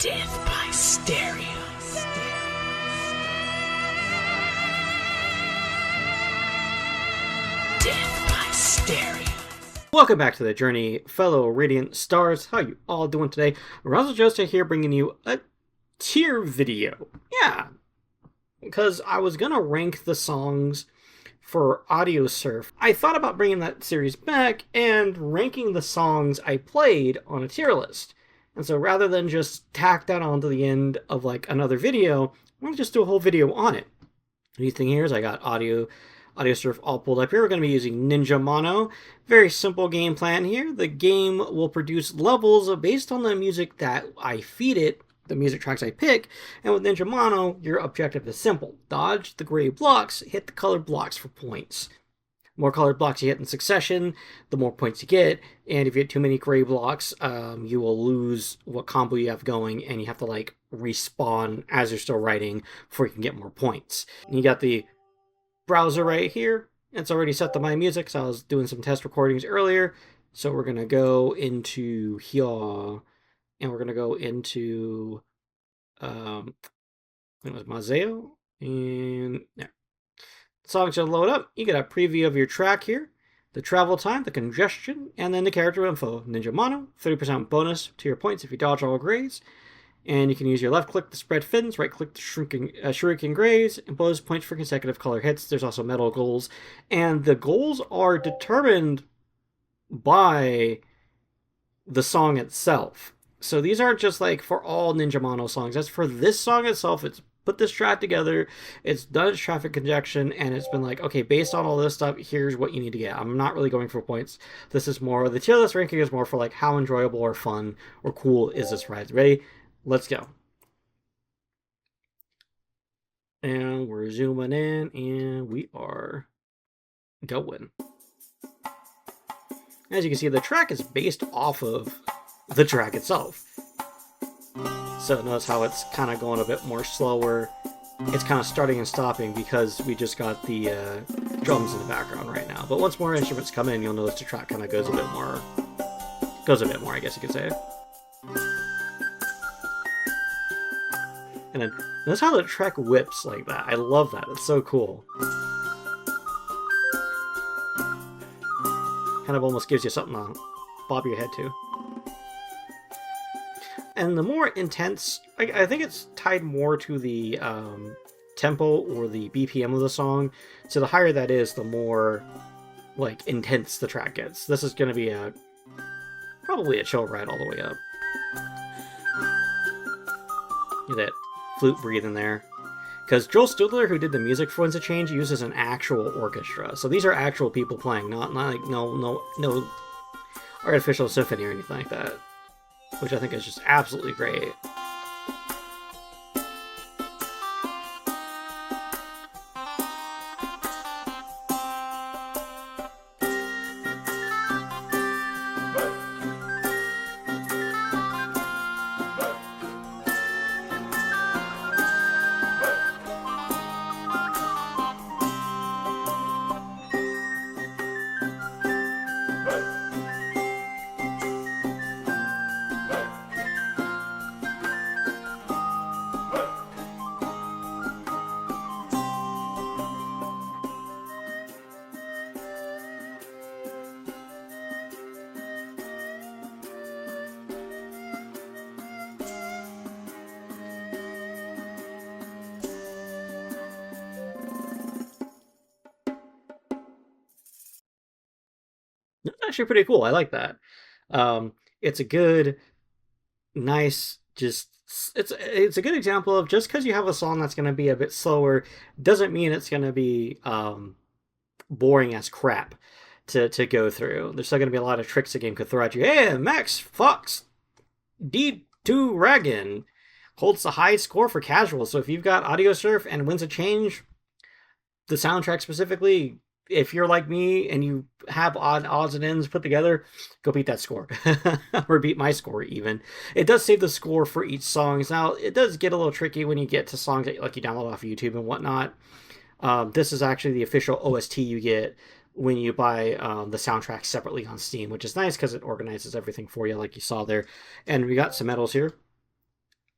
Death by Stereo. Death by Stereo. Welcome back to the journey, fellow Radiant Stars. How you all doing today? Russell Joseph here, bringing you a tier video. Yeah, because I was gonna rank the songs for Audiosurf. I thought about bringing that series back and ranking the songs I played on a tier list. And so rather than just tack that onto the end of like another video, I'm gonna just do a whole video on it. The neat thing here is I got Audiosurf all pulled up here. We're going to be using Ninja Mono. Very simple game plan here. The game will produce levels based on the music that I feed it, the music tracks I pick. And with Ninja Mono, your objective is simple. Dodge the gray blocks, hit the colored blocks for points. The more colored blocks you hit in succession, the more points you get. And if you hit too many gray blocks, you will lose what combo you have going, and you have to like respawn as you're still writing before you can get more points. And you got the browser right here. It's already set to my music, so I was doing some test recordings earlier. So we're gonna go into here, and we're gonna go into it was Mazeo, and there. The song should load up. You get a preview of your track here, the travel time, the congestion, and then the character info. Ninja Mono, 30% bonus to your points if you dodge all grays. And you can use your left click to spread fins, right click to shuriken grays, and bonus points for consecutive color hits. There's also metal goals. And the goals are determined by the song itself. So these aren't just like for all Ninja Mono songs. That's for this song itself. It's put this track together, it's done its traffic congestion, and it's been like, okay, based on all this stuff, here's what you need to get. I'm not really going for points. This is more, the tier list ranking is more for like how enjoyable or fun or cool is this ride. Ready? Let's go. And we're zooming in, and we are going. As you can see, the track is based off of the track itself. So notice how it's kind of going a bit more slower. It's kind of starting and stopping because we just got the drums in the background right now. But once more instruments come in, you'll notice the track kind of goes a bit more, I guess you could say. And then notice how the track whips like that. I love that. It's so cool. Kind of almost gives you something to bob your head to. And the more intense, I think it's tied more to the tempo or the BPM of the song. So the higher that is, the more like intense the track gets. This is going to be probably a chill ride all the way up. Get that flute breathing there. Because Joel Studler, who did the music for Winds of Change, uses an actual orchestra. So these are actual people playing, not like no artificial symphony or anything like that. Which I think is just absolutely great. It's actually pretty cool. I like that. It's a good, nice, it's a good example of just because you have a song that's going to be a bit slower doesn't mean it's going to be boring as crap to go through. There's still going to be a lot of tricks the game could throw at you. Hey, Max Fox D2 Regan holds the high score for casual. So if you've got Audiosurf and Winds of Change, the soundtrack specifically, if you're like me and you have odd odds and ends put together, go beat that score. Or beat my score even. It does save the score for each song. Now, it does get a little tricky when you get to songs that like you download off of YouTube and whatnot. This is actually the official OST you get when you buy the soundtrack separately on Steam, which is nice because it organizes everything for you like you saw there. And we got some medals here.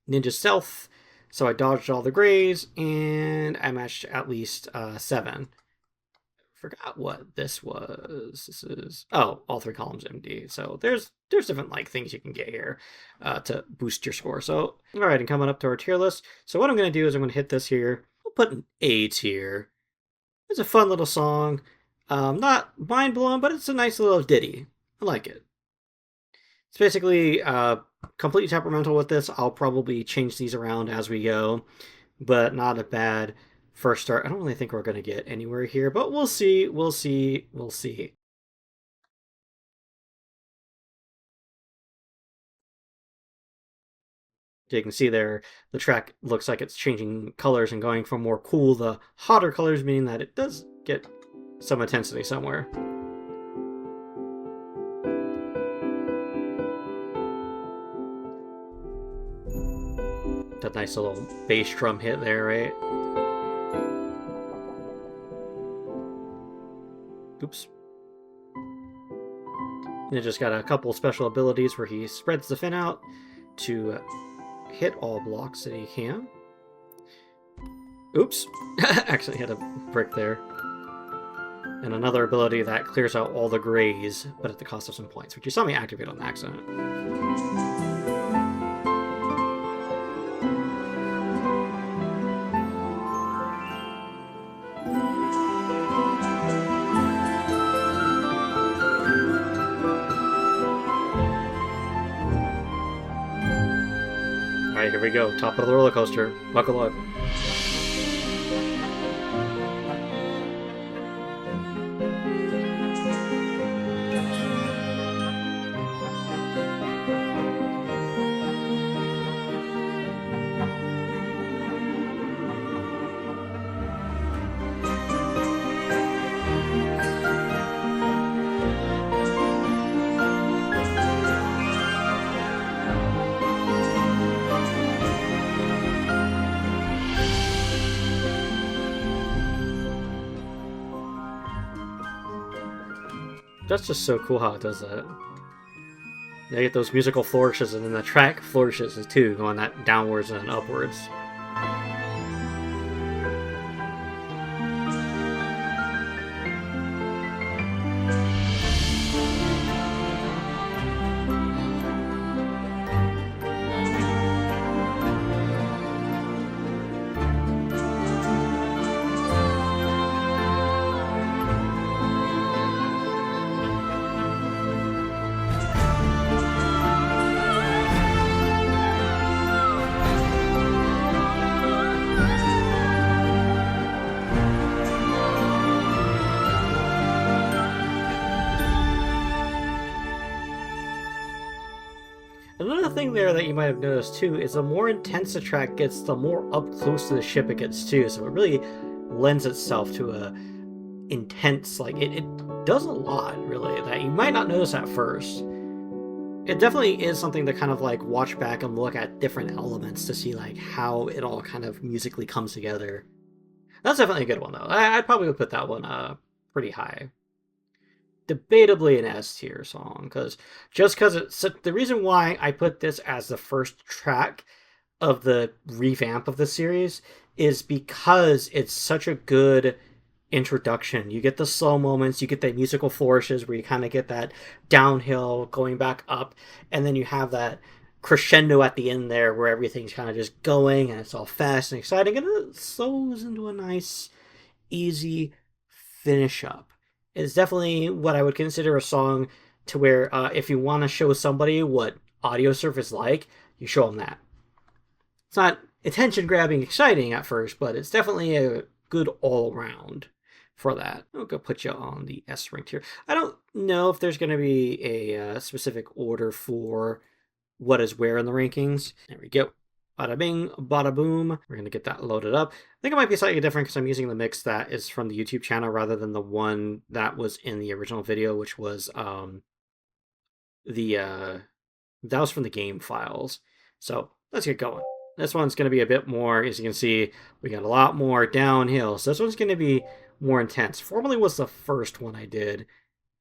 ninja stealth, so I dodged all the grays, and I matched at least 7. Forgot what this was. This is all 3 columns MD. So there's different like things you can get here to boost your score. So all right, and coming up to our tier list. So what I'm going to do is I'm going to hit this here. I'll put an A tier. It's a fun little song. Not mind blowing, but it's a nice little ditty. I like it. It's basically completely temperamental with this. I'll probably change these around as we go, but not a bad first start. I don't really think we're going to get anywhere here, but we'll see. We'll see. We'll see. You can see there, the track looks like it's changing colors and going from more cool to hotter colors, meaning that it does get some intensity somewhere. That nice little bass drum hit there, right? Oops. And it just got a couple special abilities where he spreads the fin out to hit all blocks that he can. Oops. Actually hit a brick there. And another ability that clears out all the grays, but at the cost of some points, which you saw me activate on accident. Alright, here we go. Top of the roller coaster. Buckle up. That's just so cool how it does that. You get those musical flourishes, and then the track flourishes too, going that downwards and upwards. Another thing there that you might have noticed too is the more intense the track gets, the more up close to the ship it gets too. So it really lends itself to a intense, like it does a lot really that you might not notice at first. It definitely is something to kind of like watch back and look at different elements to see like how it all kind of musically comes together. That's definitely a good one though. I'd probably put that one pretty high. Debatably an S tier song, because it's the reason why I put this as the first track of the revamp of the series is because it's such a good introduction. You get the slow moments, you get the musical flourishes where you kind of get that downhill going back up, and then you have that crescendo at the end there where everything's kind of just going and it's all fast and exciting, and it slows into a nice, easy finish up. It's definitely what I would consider a song to where if you want to show somebody what Audiosurf is like, you show them that. It's not attention-grabbing exciting at first, but it's definitely a good all-around for that. I'll go put you on the S rank here. I don't know if there's going to be a specific order for what is where in the rankings. There we go. Bada bing, bada boom. We're going to get that loaded up. I think it might be slightly different because I'm using the mix that is from the YouTube channel rather than the one that was in the original video, which was that was from the game files. So let's get going. This one's going to be a bit more, as you can see, we got a lot more downhill. So this one's going to be more intense. Formerly was the first one I did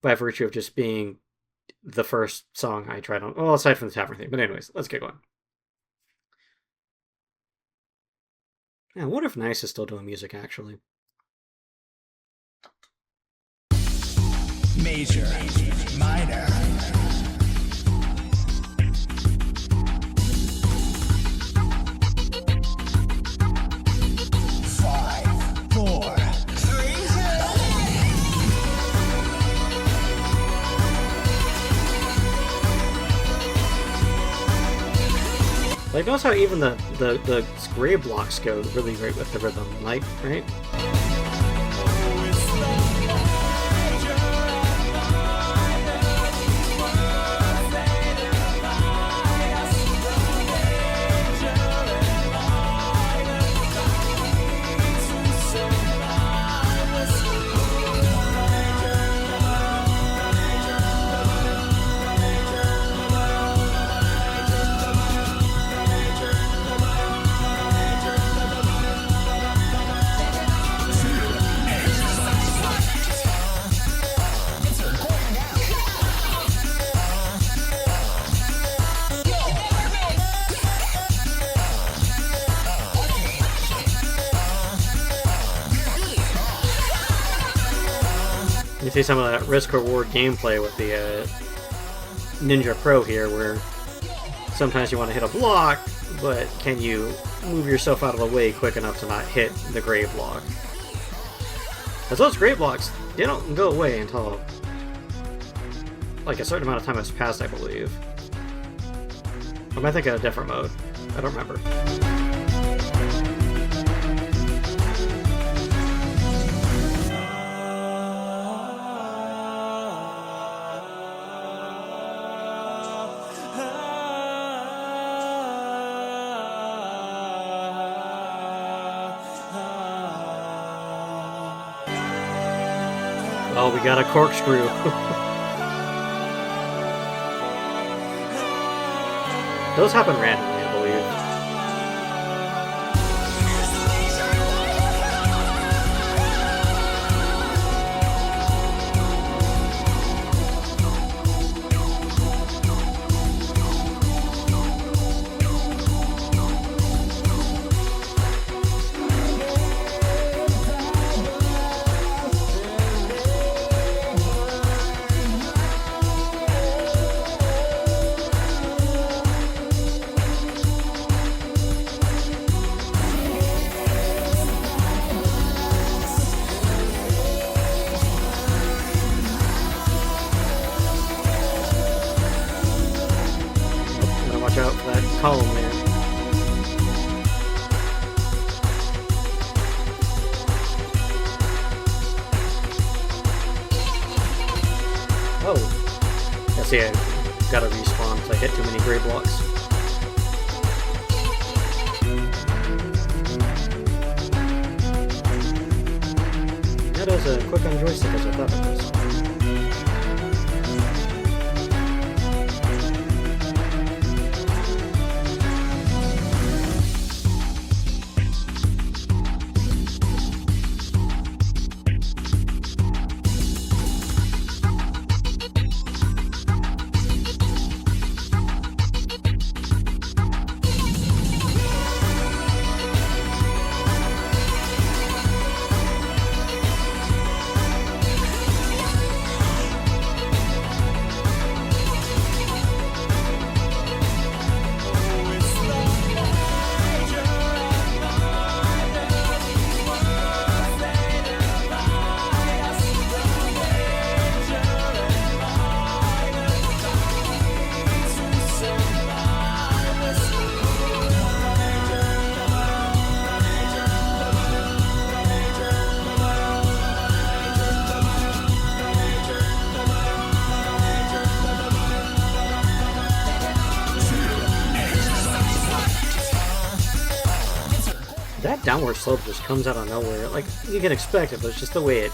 by virtue of just being the first song I tried on, well, aside from the tavern thing. But anyways, let's get going. Yeah, I wonder if Nice is still doing music, actually. Major, minor. Like, notice how even the grave blocks go really great with the rhythm, like, right? You see some of that risk-reward gameplay with the Ninja Pro here, where sometimes you want to hit a block, but can you move yourself out of the way quick enough to not hit the grave block? Because those grave blocks, they don't go away until like a certain amount of time has passed, I believe. Or am I thinking of a different mode? I don't remember. Oh, we got a corkscrew. Those happen randomly, I believe. Out for that column there. Oh. Yeah, see, I gotta respawn because I hit too many gray blocks. That is a quick on joystick as I thought it was. That downward slope just comes out of nowhere. Like, you can expect it, but it's just the way it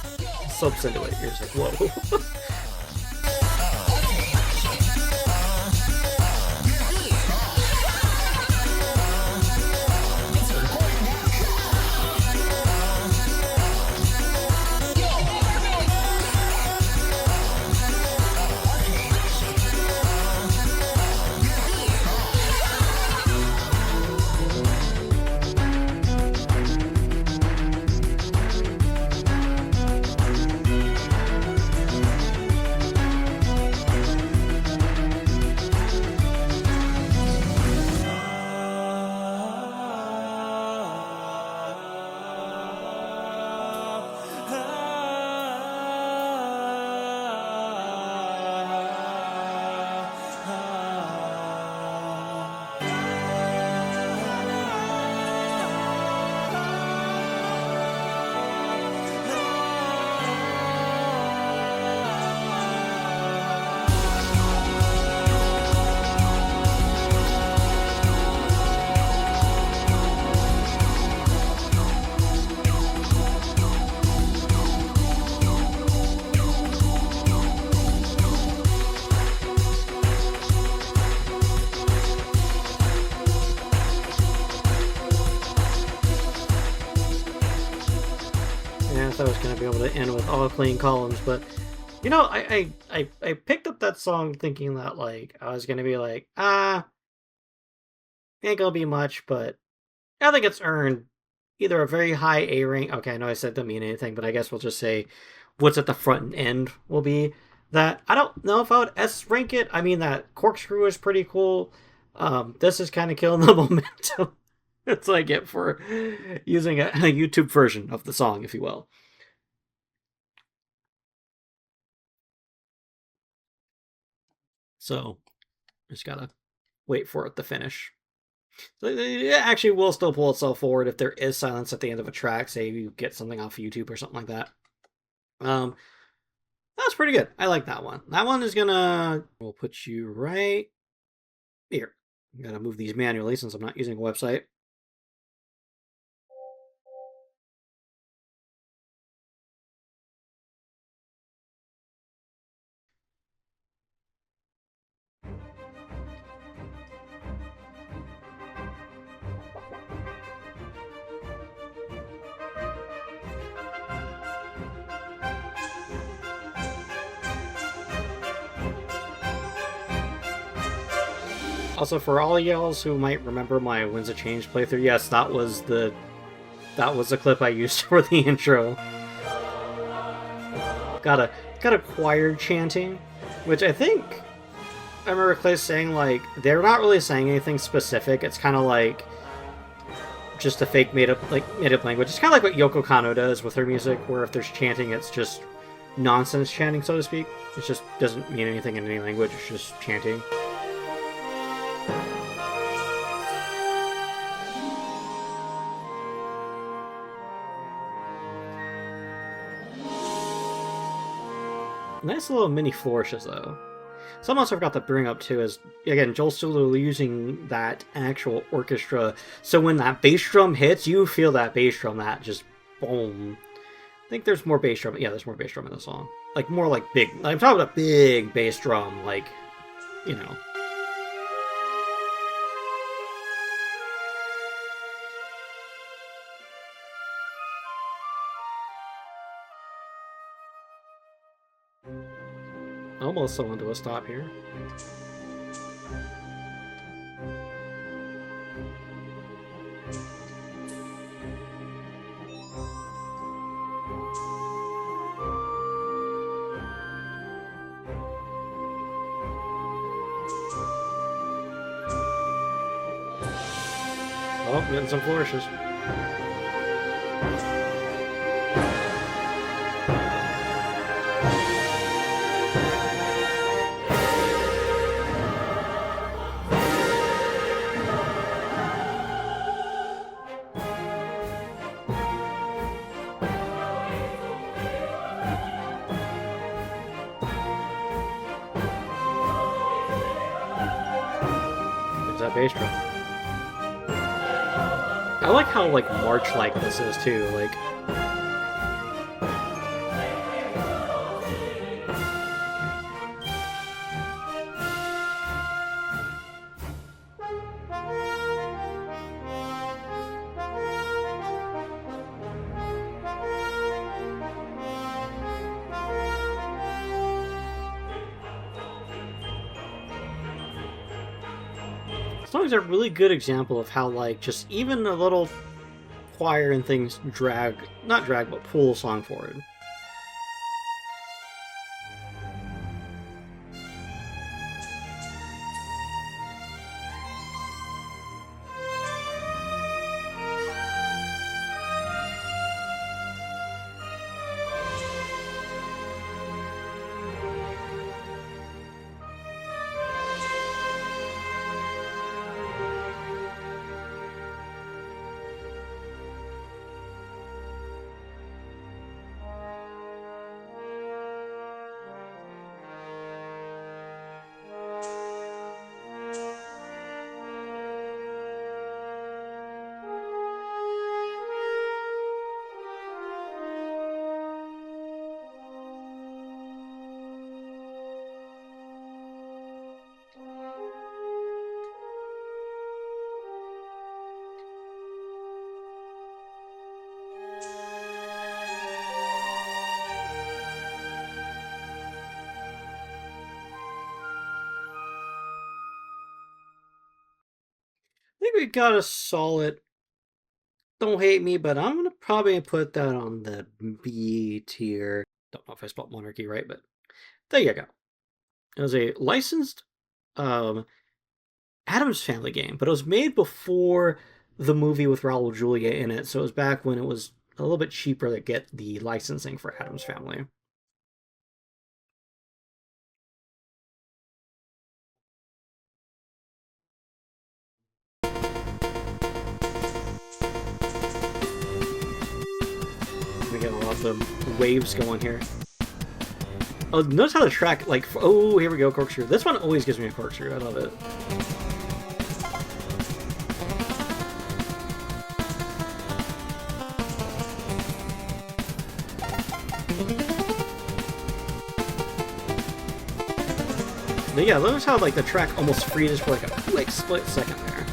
slopes into it. You're just like, whoa. thought I was going to be able to end with all clean columns, but you know, I picked up that song thinking that like I was going to be like, ain't gonna be much, but I think it's earned either a very high A rank. Okay, I know I said don't mean anything, but I guess we'll just say what's at the front and end will be that. I don't know if I would S rank it. I mean, that corkscrew is pretty cool. This is kind of killing the momentum. That's what I get for using a YouTube version of the song, if you will. So, just gotta wait for it to finish. So it actually will still pull itself forward if there is silence at the end of a track. Say you get something off of YouTube or something like that. That was pretty good. I like that one. That one is gonna... We'll put you right here. I'm gonna move these manually since I'm not using a website. Also, for all y'all who might remember my Winds of Change playthrough, yes, that was the clip I used for the intro. Got a choir chanting, which I think I remember Clay saying like they're not really saying anything specific. It's kind of like just a fake made up language. It's kind of like what Yoko Kanno does with her music, where if there's chanting, it's just nonsense chanting, so to speak. It just doesn't mean anything in any language. It's just chanting. Nice little mini flourishes, though. Something else I forgot to bring up, too, is, again, Joel still using that actual orchestra, so when that bass drum hits, you feel that bass drum, that just boom. I think there's more bass drum. Yeah, there's more bass drum in the song. Like, more like big... I'm talking about big bass drum, like, you know... Almost someone to a stop here. Oh, getting some flourishes. That bass drum. I like how like march-like this is too. Like, songs are a really good example of how, like, just even a little choir and things not drag, but pull a song forward. we got a solid. Don't hate me, but I'm gonna probably put that on the B tier. Don't know if I spelled monarchy right, but there you go. It was a licensed Addams Family game, but it was made before the movie with Raul Julia in it, so it was back when it was a little bit cheaper to get the licensing for Addams Family. We get a lot of waves going here. Oh, notice how the track, like, oh, here we go, corkscrew. This one always gives me a corkscrew. I love it. But yeah, notice how, like, the track almost freezes for, like, a quick split second there.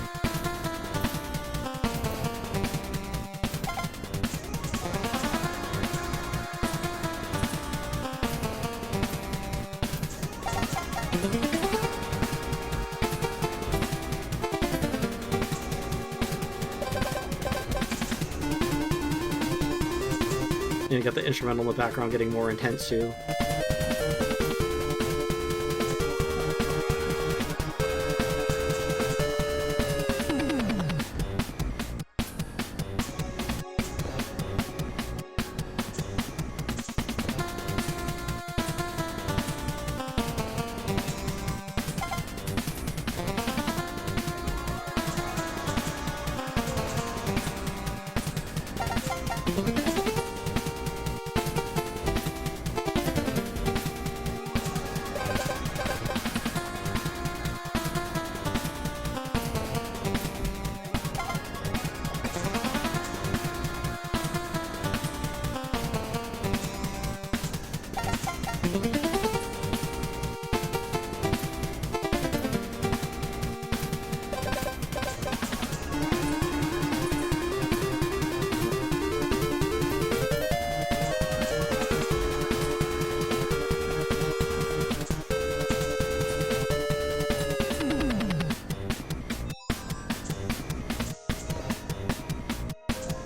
And you got the instrumental in the background getting more intense too.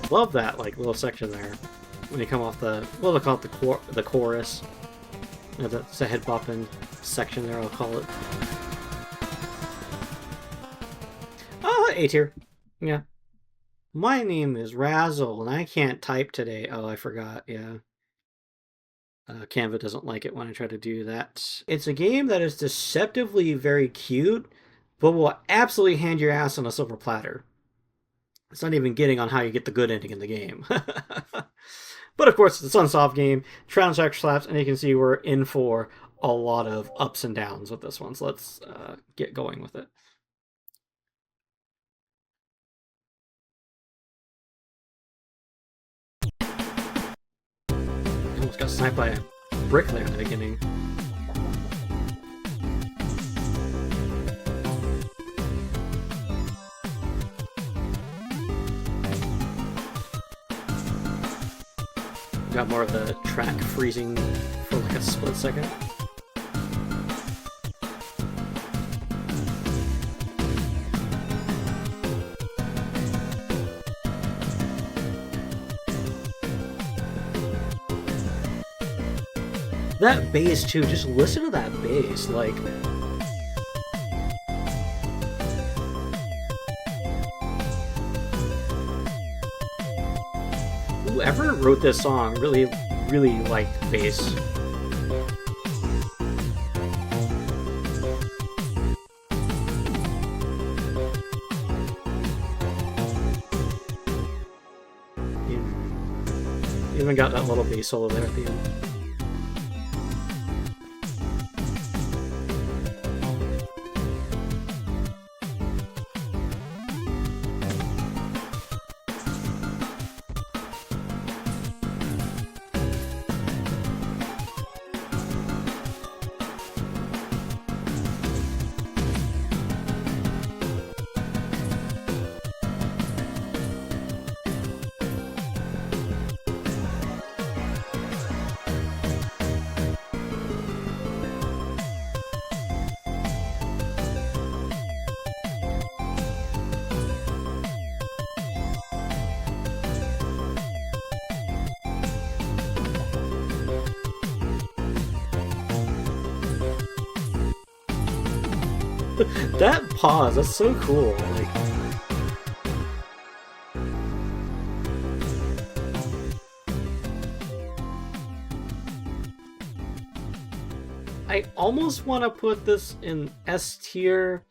Love that, like, little section there when you come off the, well, they'll call it the chorus. You know, that's a head bopping section there, I'll call it. Oh, A tier. Yeah. My name is Razzle, and I can't type today. Oh, I forgot, yeah. Canva doesn't like it when I try to do that. It's a game that is deceptively very cute, but will absolutely hand your ass on a silver platter. It's not even getting on how you get the good ending in the game. But of course, it's a Sunsoft game, soundtrack slaps, and you can see we're in for a lot of ups and downs with this one. So let's get going with it. Almost got sniped by a brick there in the beginning. Got more of the track freezing for like a split second. That bass too, just listen to that bass, like... Whoever wrote this song really liked the bass. Even got that little bass solo there at the end. That pause, that's so cool. Like, I almost want to put this in S tier.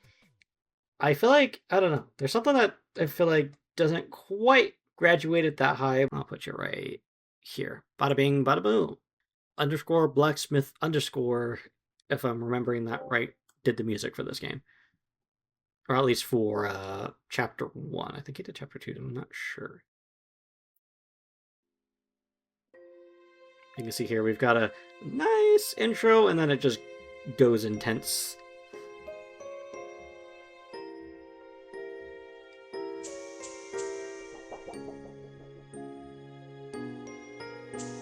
I feel like, I don't know, there's something that I feel like doesn't quite graduate it that high. I'll put you right here. Bada bing, bada boom. Underscore blacksmith underscore, if I'm remembering that right, did the music for this game. Or at least for chapter 1. I think he did chapter 2, I'm not sure. You can see here we've got a nice intro, and then it just goes intense.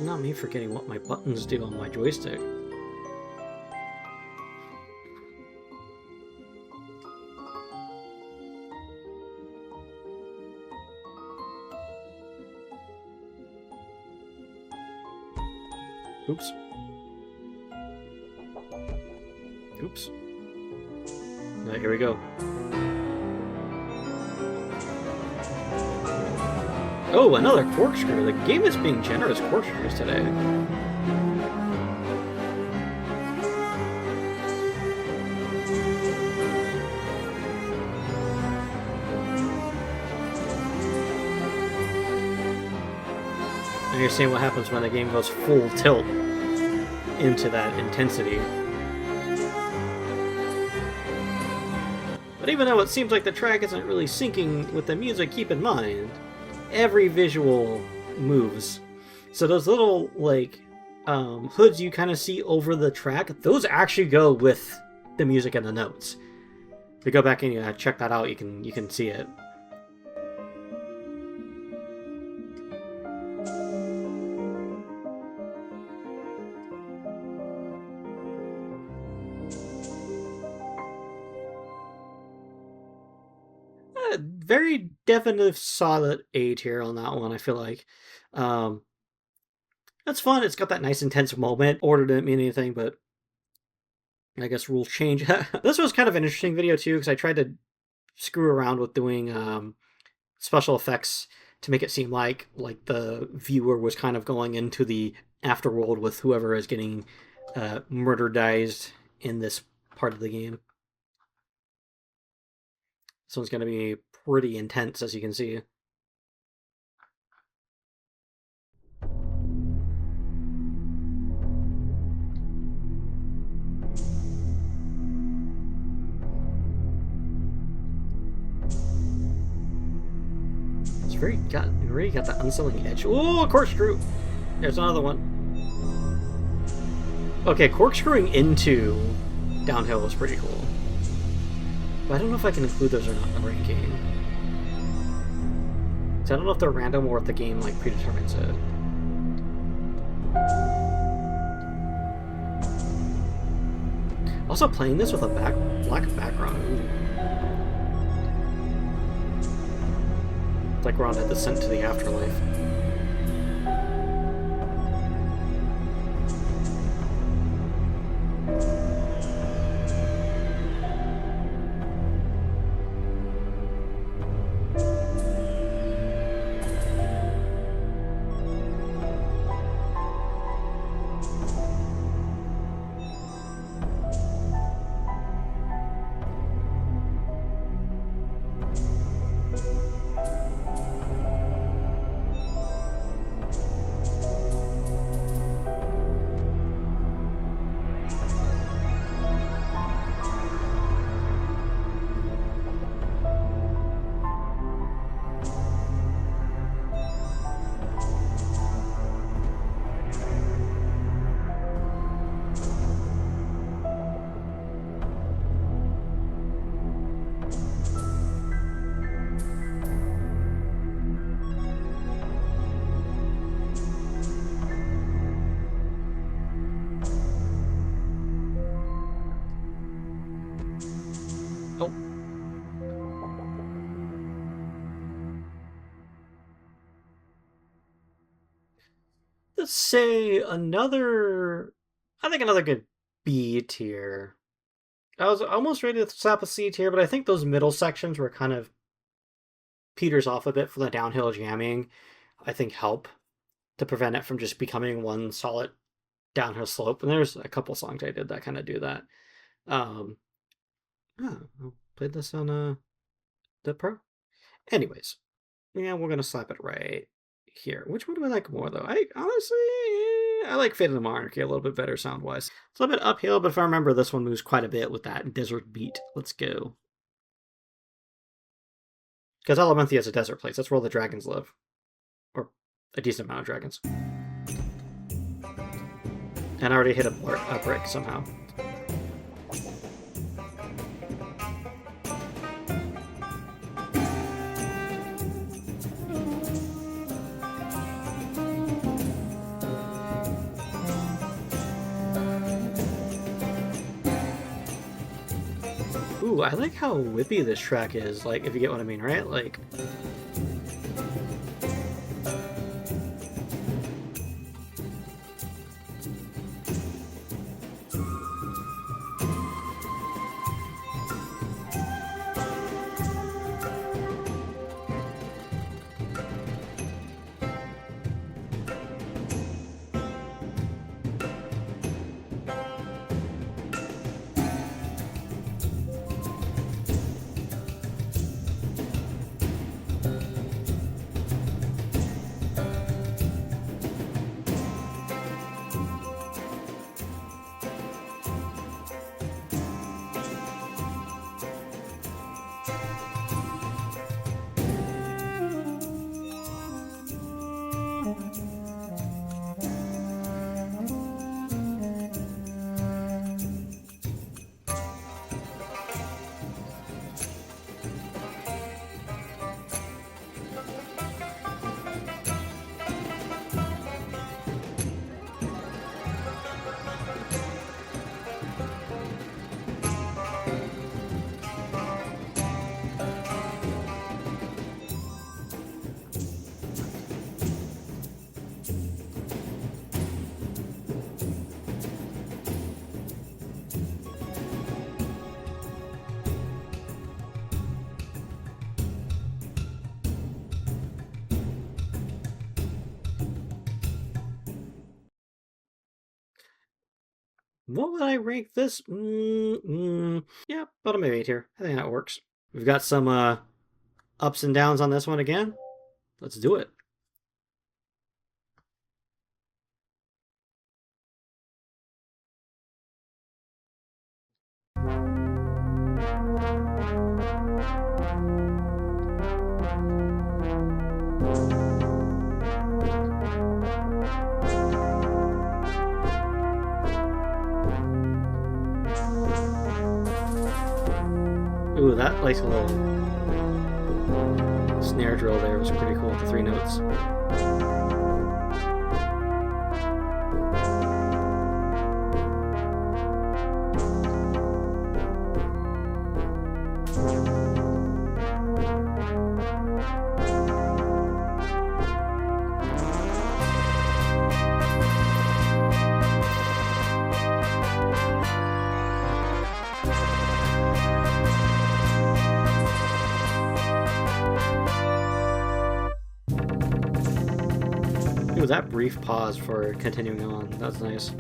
Not me forgetting what my buttons do on my joystick. Oops. Oops. Alright, here we go. Oh, another corkscrew. The game is being generous corkscrews today. And you're seeing what happens when the game goes full tilt into that intensity. But even though it seems like the track isn't really syncing with the music, keep in mind, every visual moves. So those little, like, hoods you kind of see over the track, those actually go with the music and the notes. If you go back and you check that out, you can see it. Very definite solid A tier on that one, I feel like. That's fun. It's got that nice intense moment. Order didn't mean anything, but I guess rules change. This was kind of an interesting video too, because I tried to screw around with doing special effects to make it seem like the viewer was kind of going into the afterworld with whoever is getting murderized in this part of the game. This one's going to be pretty intense, as you can see. It's really got that unsettling edge. Oh, corkscrew! There's another one. Okay, corkscrewing into downhill was pretty cool. But I don't know if I can include those or not in the ranking. So I don't know if they're random or if the game like predetermines it. Also playing this with a black background. Ooh. It's like we're on a descent to the afterlife. Oh. Let's say another good B tier. I was almost ready to slap a C tier, but I think those middle sections were kind of peters off a bit for the downhill jamming. I think help to prevent it from just becoming one solid downhill slope. And there's a couple songs I did that kind of do that. I played this on the Pro. Anyways, yeah, we're gonna slap it right here. Which one do I like more though? I honestly, I like Fate of the Monarchy a little bit better sound wise. It's a little bit uphill, but if I remember, this one moves quite a bit with that desert beat. Let's go. Because Alamanthia is a desert place. That's where all the dragons live, or a decent amount of dragons. And I already hit a brick somehow. Ooh, I like how whippy this track is, like, if you get what I mean, right? Like... What would I rank this? Yeah, bottom of 8 here. I think that works. We've got some ups and downs on this one again. Let's do it. Ooh, that like a little snare drill there was pretty cool with the 3 notes. Ooh, that brief pause for continuing on. That's nice.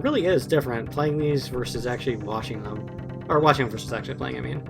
Really is different playing these versus actually watching them, or watching them versus actually playing, I mean.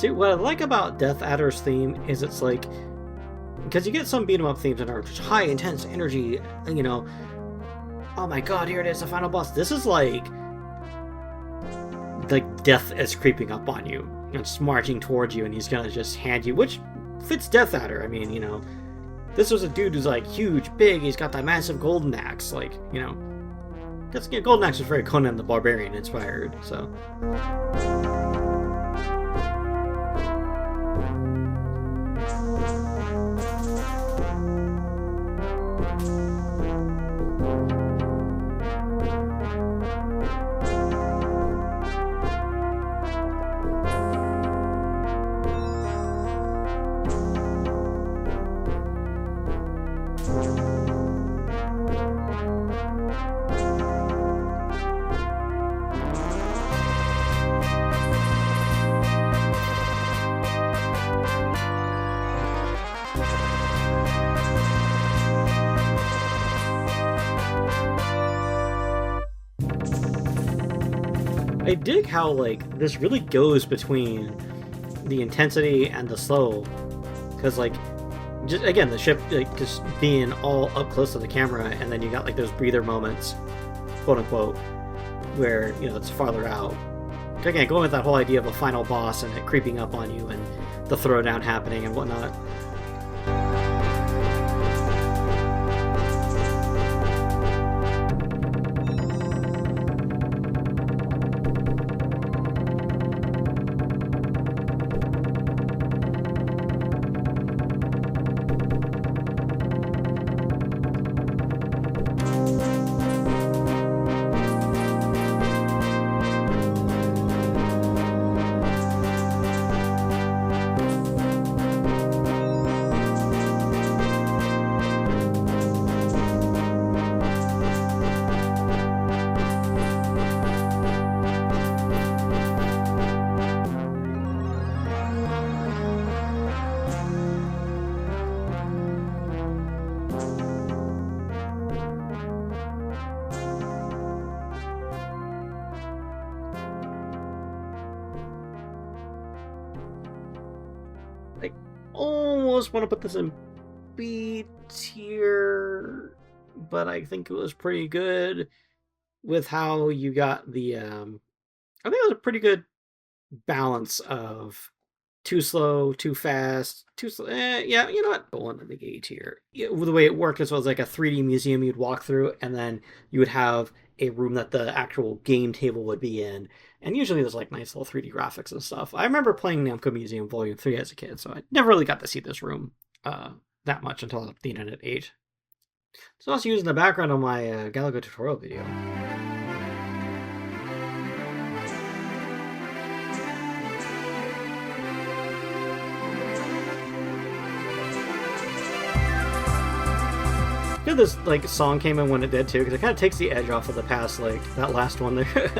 See, what I like about Death Adder's theme is it's like, because you get some beat 'em up themes that are just high, intense energy, you know, oh my god, here it is, the final boss. This is like death is creeping up on you. It's marching towards you, and he's gonna just hand you, which fits Death Adder. I mean, you know, this was a dude who's like huge, big, he's got that massive golden axe, like, you know, because golden axe was very Conan the Barbarian inspired, so. I dig how, like, this really goes between the intensity and the slow, because, like, just again, the ship, like, just being all up close to the camera, and then you got, like, those breather moments, quote-unquote, where, you know, it's farther out. Again, going with that whole idea of a final boss and it creeping up on you and the throwdown happening and whatnot. I almost want to put this in B tier, but I think it was pretty good with how you got the, I think it was a pretty good balance of too slow, too fast, too slow. Yeah, you know what? Go on to the A tier. Yeah, the way it worked is it was like a 3D museum you'd walk through, and then you would have a room that the actual game table would be in. And usually there's like nice little 3D graphics and stuff. I remember playing Namco Museum Volume 3 as a kid, so I never really got to see this room that much until the Internet 8. So I was using the background on my Galaga tutorial video. Yeah, this like song came in when it did too, because it kind of takes the edge off of the past, like that last one there.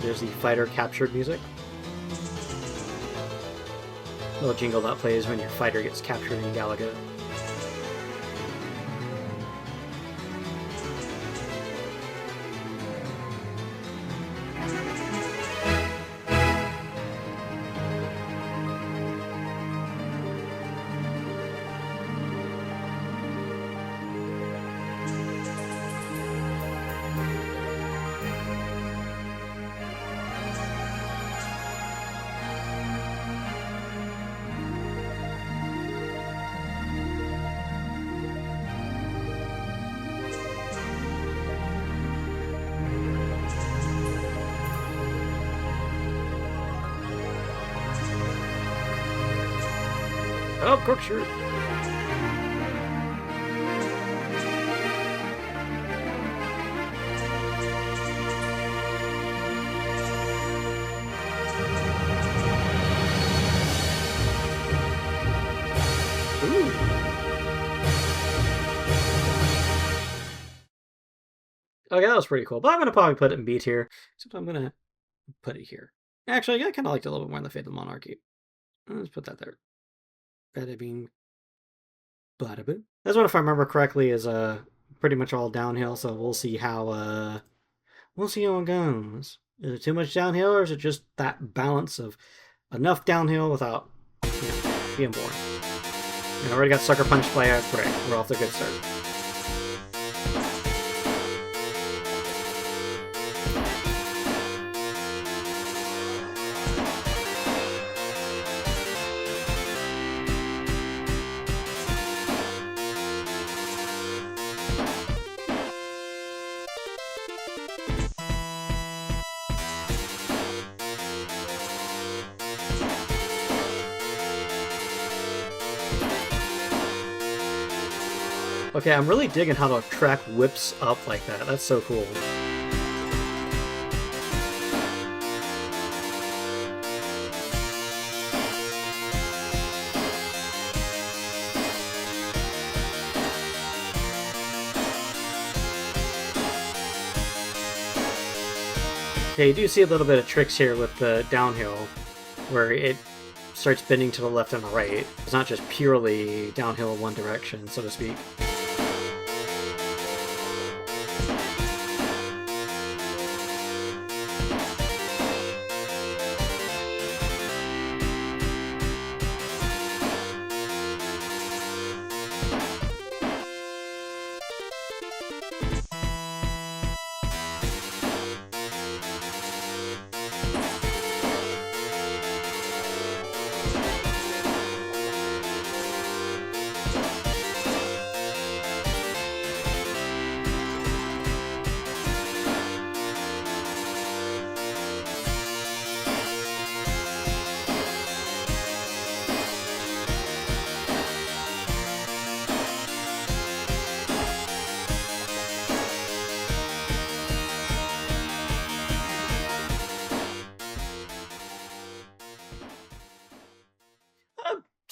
There's the fighter captured music. Little jingle that plays when your fighter gets captured in Galaga. Oh, corkscrew! Okay, that was pretty cool. But I'm gonna probably put it in B tier. So I'm gonna put it here. Actually, I kind of liked it a little bit more in the Fate of the Monarchy. Let's put that there. Bada bing, bada boo. This one, if I remember correctly, is pretty much all downhill. So we'll see how it goes. Is it too much downhill, or is it just that balance of enough downhill without being boring? I already got Sucker Punch play. Great, we're off to a good start. Okay, I'm really digging how the track whips up like that. That's so cool. Okay, you do see a little bit of tricks here with the downhill, where it starts bending to the left and the right. It's not just purely downhill in one direction, so to speak.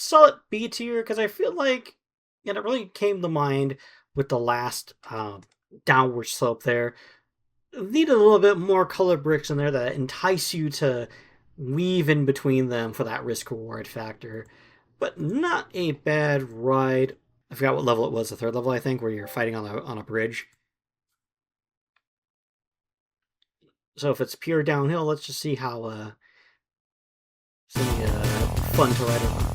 Solid B tier, because I feel like it really came to mind with the last downward slope there. Needed a little bit more color bricks in there that entice you to weave in between them for that risk reward factor. But not a bad ride. I forgot what level it was, the third level, I think, where you're fighting on a bridge. So if it's pure downhill, let's just see how fun to ride around.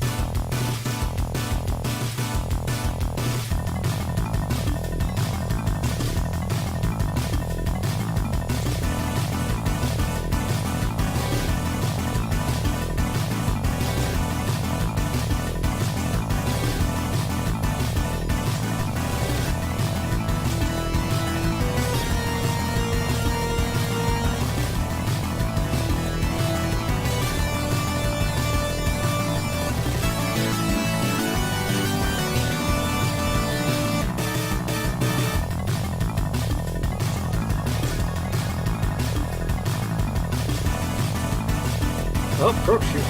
Oh, crook shoot.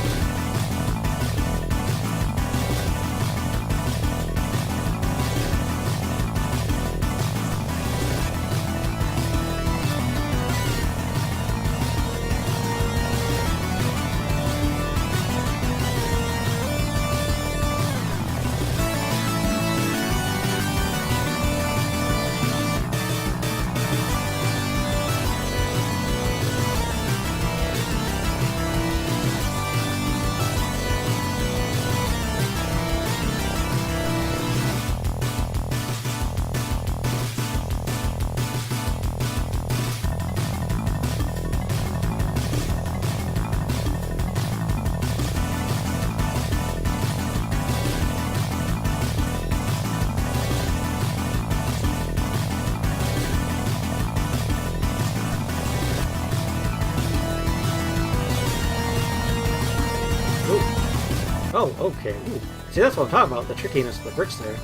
Oh, okay. Ooh. See, that's what I'm talking about, the trickiness of the bricks there.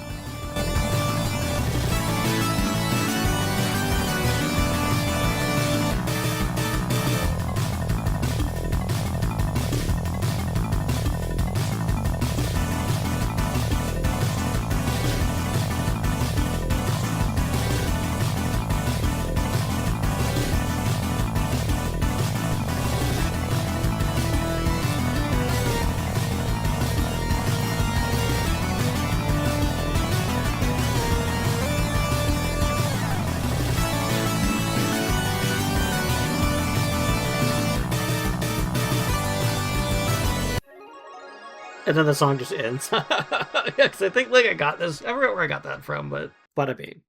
And then the song just ends. Because I think like I got this. I forget where I got that from, but bada bing.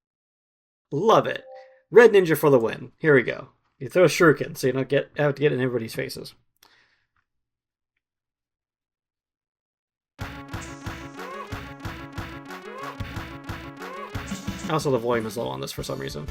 Love it. Red Ninja for the win. Here we go. You throw shuriken so you don't have to get in everybody's faces. Also, the volume is low on this for some reason.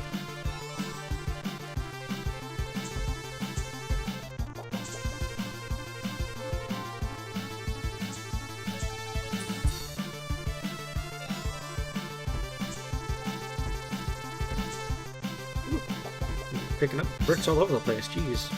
Ooh. Picking up bricks all over the place, jeez.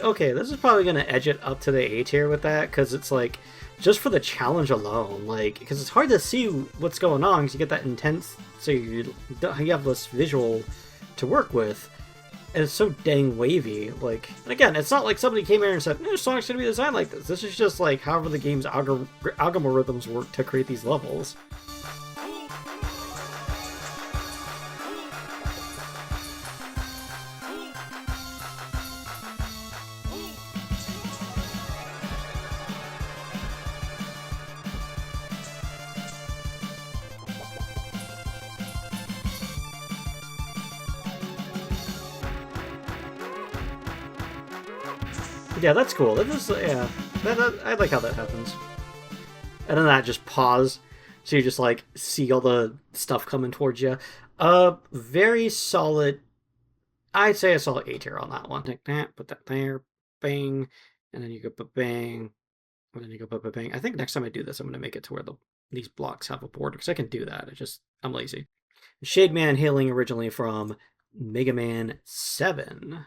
Okay, this is probably going to edge it up to the A tier with that, because it's like, just for the challenge alone, like, because it's hard to see what's going on, because you get that intense, so you have less visual to work with, and it's so dang wavy, like, and again, it's not like somebody came here and said, no, Sonic's going to be designed like this is just like however the game's algorithms work to create these levels. Yeah, that's cool. That is, yeah, I like how that happens. And then that just pause, so you just like see all the stuff coming towards you. Very solid. I'd say a solid A tier on that one. Like that, put that there, bang, and then you go bang, and then you go bang. I think next time I do this, I'm gonna make it to where these blocks have a border, because I can do that. I'm lazy. Shade Man hailing originally from Mega Man 7.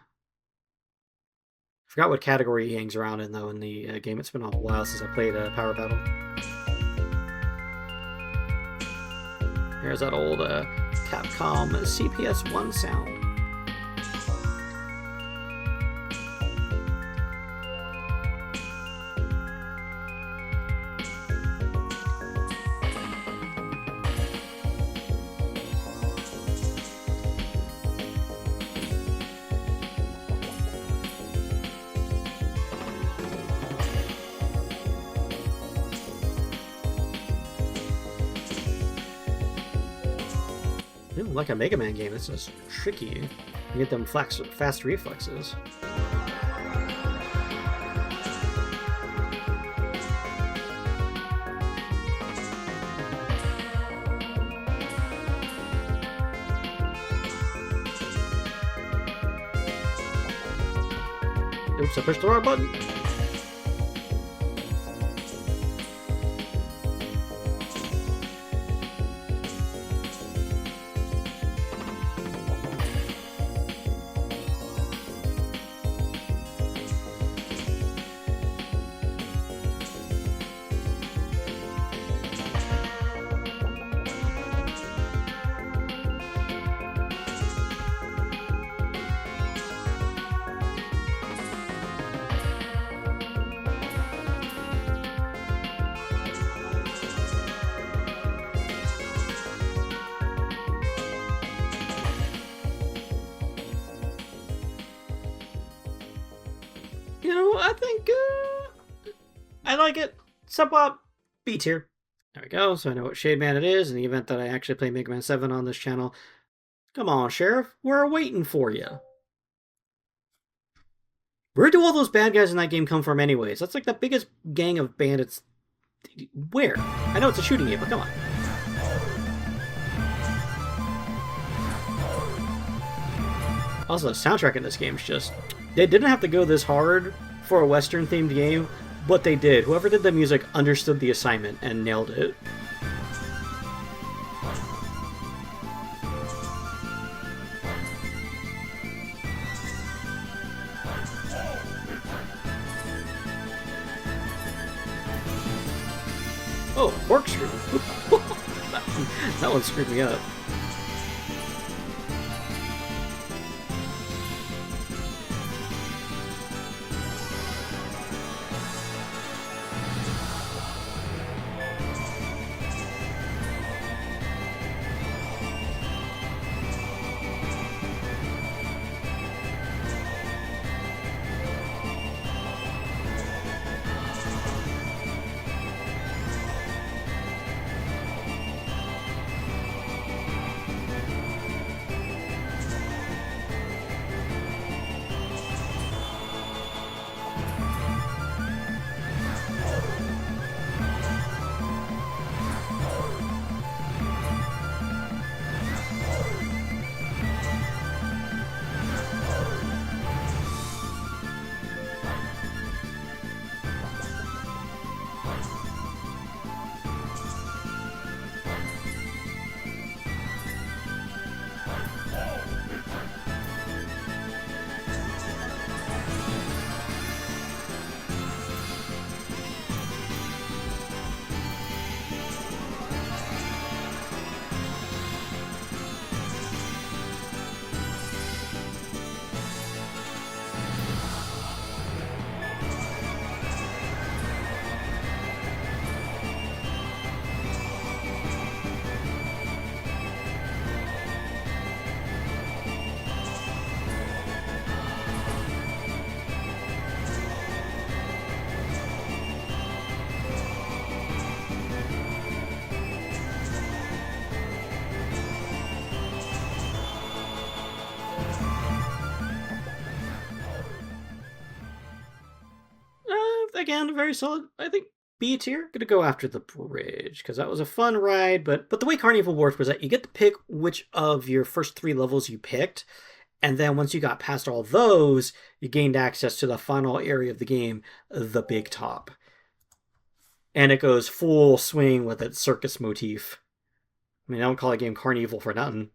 Forgot what category he hangs around in, though, in the game. It's been a while since I played Power Battle. Here's that old Capcom CPS-1 sound. Like a Mega Man game, this is tricky. You get them fast reflexes. Oops, I pushed the wrong button. You know, I think I like it. Subpop B tier. There we go. So I know what Shade Man it is in the event that I actually play Mega Man 7 on this channel. Come on, Sheriff. We're waiting for you. Where do all those bad guys in that game come from anyways? That's like the biggest gang of bandits. Where? I know it's a shooting game, but come on. Also, the soundtrack in this game is just... They didn't have to go this hard for a Western-themed game, but they did. Whoever did the music understood the assignment and nailed it. Oh, corkscrew. That one screwed me up. Again, very solid. I think B tier. Gonna go after the bridge because that was a fun ride. But the way Carnival worked was that you get to pick which of your first 3 levels you picked, and then once you got past all those, you gained access to the final area of the game, the Big Top. And it goes full swing with its circus motif. I mean, I don't call a game Carnival for nothing.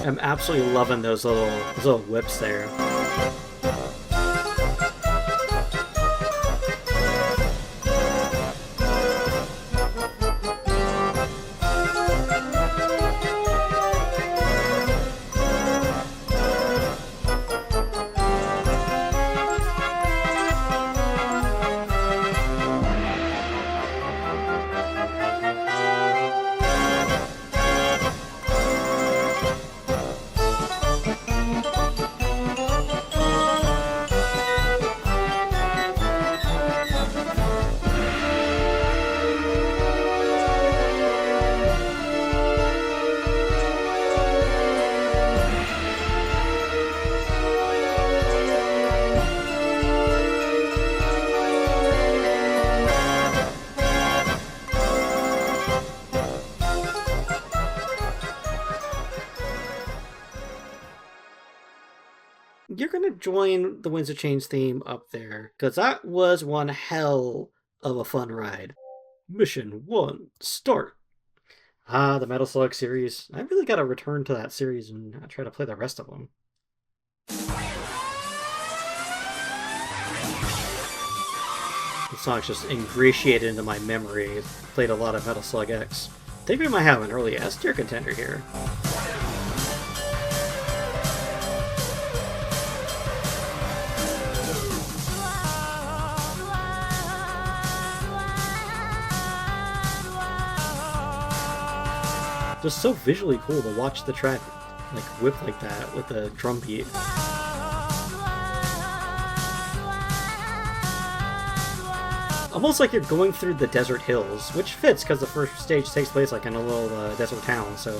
I'm absolutely loving those little whips there. You're gonna join the Winds of Change theme up there, because that was one hell of a fun ride. Mission 1, start! The Metal Slug series. I really gotta return to that series and try to play the rest of them. The song's just ingratiated into my memory. I played a lot of Metal Slug X. I think we might have an early S tier contender here. Just so visually cool to watch the track like whip like that with the drum beat. Almost like you're going through the desert hills, which fits because the first stage takes place like in a little desert town, so...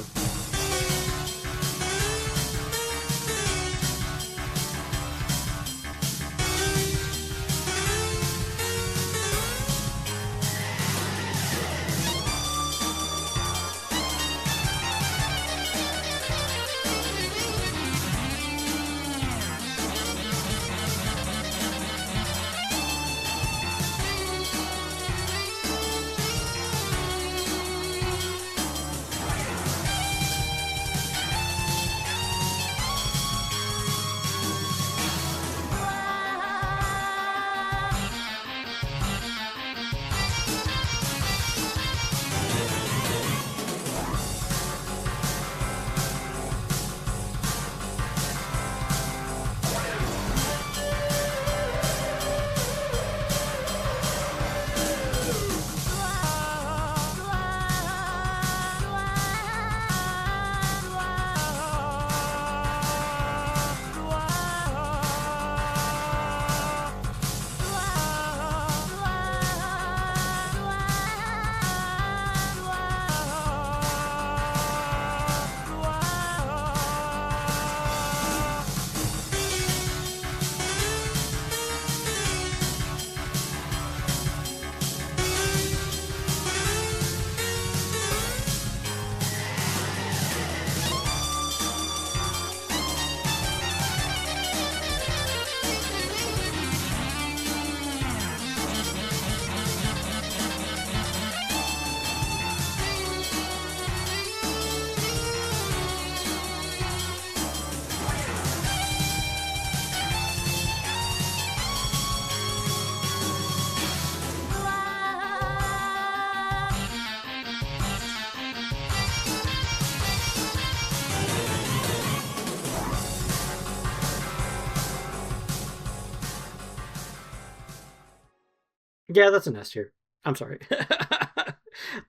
Yeah, that's an S tier. I'm sorry.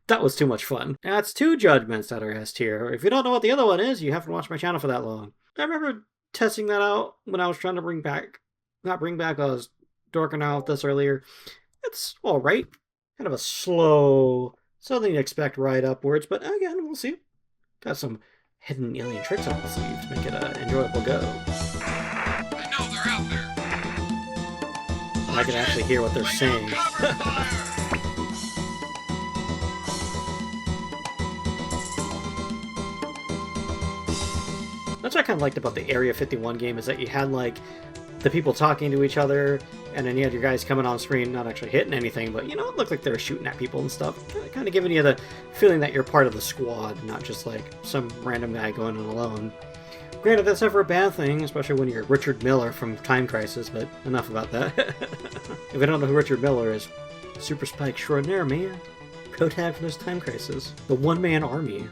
That was too much fun. That's two judgments that are S tier. If you don't know what the other one is, you haven't watched my channel for that long. I remember testing that out when I was trying to I was dorking out with this earlier. It's alright. Kind of a slow, something to expect right upwards, but again, we'll see. Got some hidden alien tricks on the sleeve to make it an enjoyable go. I know they're out there. I can actually hear what they're saying. That's what I kind of liked about the Area 51 game, is that you had, like, the people talking to each other, and then you had your guys coming on screen, not actually hitting anything, but, you know, it looked like they were shooting at people and stuff. Kind of giving you the feeling that you're part of the squad, not just, like, some random guy going in alone. Granted, that's never a bad thing, especially when you're Richard Miller from Time Crisis, but enough about that. If you don't know who Richard Miller is, super spy extraordinaire, man. Protagonist Time Crisis. The one-man army.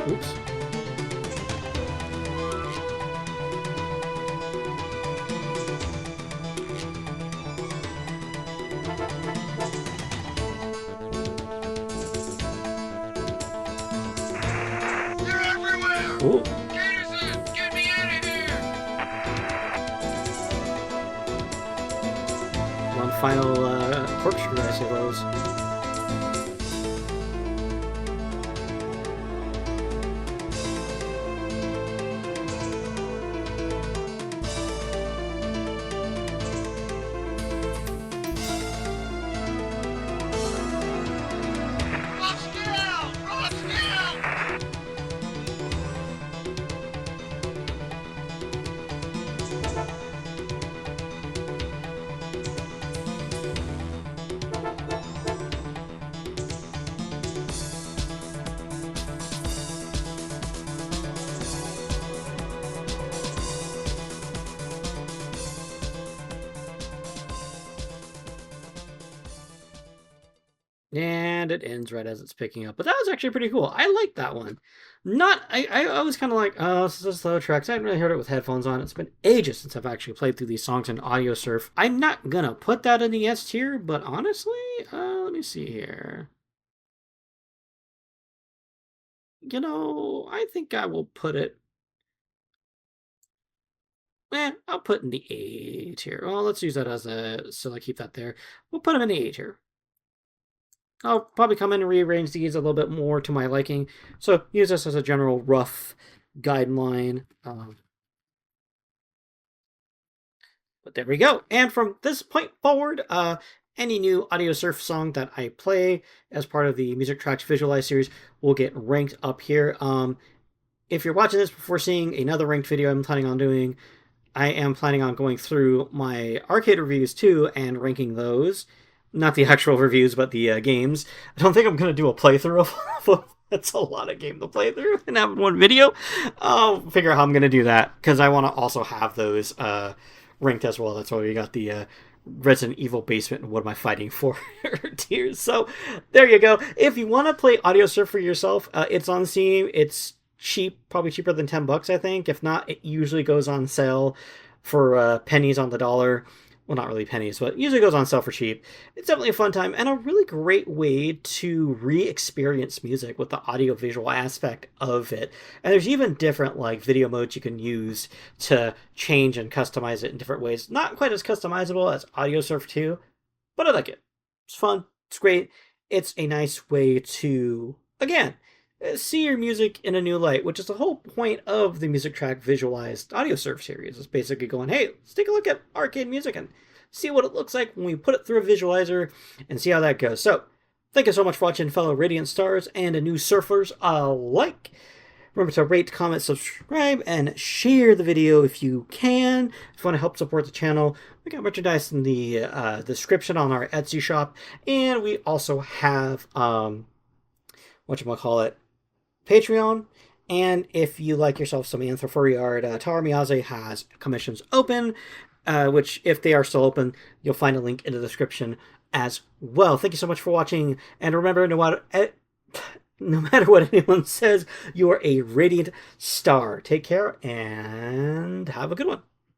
Oops. They're everywhere! Ooh. Peterson, get me out of here! One final corkscrew, I suppose. And it ends right as it's picking up. But that was actually pretty cool. I like that one. I was kind of like, oh, this is a slow track. I hadn't really heard it with headphones on. It's been ages since I've actually played through these songs in Audiosurf. I'm not going to put that in the S tier, but honestly, let me see here. You know, I think I will put it... I'll put in the A tier. Well, let's use that as a... So I keep that there. We'll put them in the A tier. I'll probably come in and rearrange these a little bit more to my liking. So use this as a general rough guideline. But there we go. And from this point forward, any new Audiosurf song that I play as part of the Music Tracks Visualize series will get ranked up here. If you're watching this before seeing another ranked video I'm planning on doing, I am planning on going through my arcade reviews too and ranking those. Not the actual reviews, but the games. I don't think I'm going to do a playthrough of that's a lot of game to play through and have one video. I'll figure out how I'm going to do that, because I want to also have those ranked as well. That's why we got the Resident Evil Basement and What Am I Fighting For tiers. So there you go. If you want to play Audiosurf for yourself, it's on Steam. It's cheap, probably cheaper than $10, I think. If not, it usually goes on sale for pennies on the dollar. Well, not really pennies, but usually goes on sale for cheap. It's definitely a fun time and a really great way to re-experience music with the audio-visual aspect of it. And there's even different like video modes you can use to change and customize it in different ways. Not quite as customizable as Audiosurf 2, but I like it. It's fun. It's great. It's a nice way to, again, see your music in a new light, which is the whole point of the Music Track Visualized Audiosurf series. It's basically going, hey, let's take a look at arcade music and see what it looks like when we put it through a visualizer and see how that goes. So, thank you so much for watching, fellow Radiant Stars and new surfers alike. Remember to rate, comment, subscribe, and share the video if you can. If you want to help support the channel, We got merchandise in the description on our Etsy shop, and we also have whatchamacallit, Patreon. And if you like yourself some Anthro-furry art, Tower Miyaze has commissions open, which, if they are still open, you'll find a link in the description as well. Thank you so much for watching, and remember, no matter what anyone says, you are a radiant star. Take care, and have a good one.